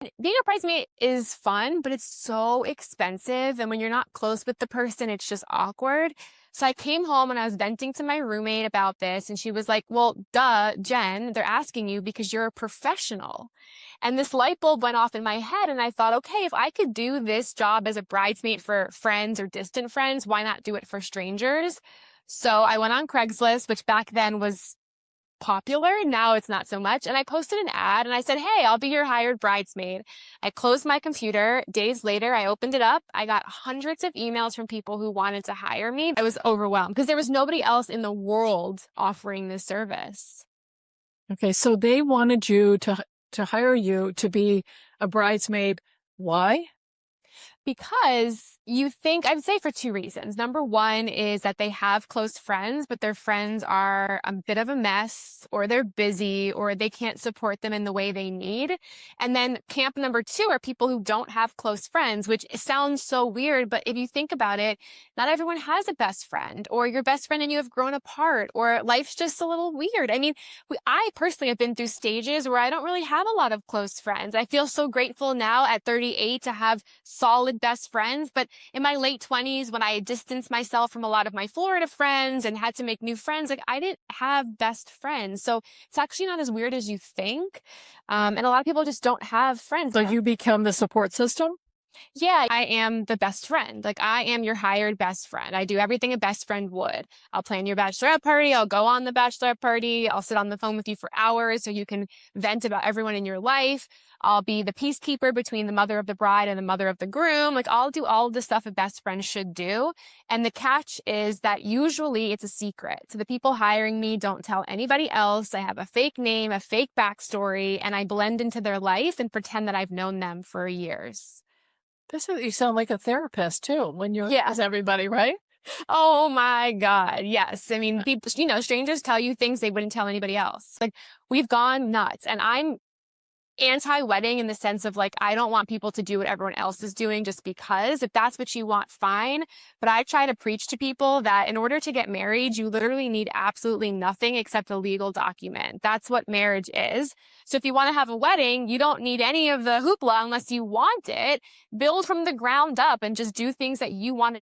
Being a bridesmaid is fun, but it's so expensive. And when you're not close with the person, it's just awkward. So I came home and I was venting to my roommate about this. And she was like, well, duh, Jen, they're asking you because you're a professional. And this light bulb went off in my head. And I thought, okay, if I could do this job as a bridesmaid for friends or distant friends, why not do it for strangers? So I went on Craigslist, which back then was popular. Now it's not so much. And I posted an ad and I said, hey, I'll be your hired bridesmaid. I closed my computer. Days later, I opened it up. I got hundreds of emails from people who wanted to hire me. I was overwhelmed because there was nobody else in the world offering this service. Okay, so they wanted you to hire you to be a bridesmaid. Why? Because you think, I would say for two reasons. Number one is that they have close friends, but their friends are a bit of a mess, or they're busy, or they can't support them in the way they need. And then camp number two are people who don't have close friends, which sounds so weird, but if you think about it, not everyone has a best friend, or your best friend and you have grown apart, or life's just a little weird. I mean, I personally have been through stages where I don't really have a lot of close friends. I feel so grateful now at 38 to have solid best friends, but in my late 20s, when I distanced myself from a lot of my Florida friends and had to make new friends, like I didn't have best friends. So it's actually not as weird as you think. And a lot of people just don't have friends. So you become the support system? Yeah, I am the best friend. Like I am your hired best friend. I do everything a best friend would. I'll plan your bachelorette party. I'll go on the bachelorette party. I'll sit on the phone with you for hours so you can vent about everyone in your life. I'll be the peacekeeper between the mother of the bride and the mother of the groom. Like I'll do all of the stuff a best friend should do. And the catch is that usually it's a secret. So the people hiring me don't tell anybody else. I have a fake name, a fake backstory, and I blend into their life and pretend that I've known them for years. You sound like a therapist too when you're Yeah. with everybody, right? Oh my God. Yes. I mean, people, strangers tell you things they wouldn't tell anybody else. Like we've gone nuts, and I'm anti-wedding in the sense of like, I don't want people to do what everyone else is doing just because. If that's what you want, fine. But I try to preach to people that in order to get married, you literally need absolutely nothing except a legal document. That's what marriage is. So if you want to have a wedding, you don't need any of the hoopla unless you want it. Build from the ground up and just do things that you want to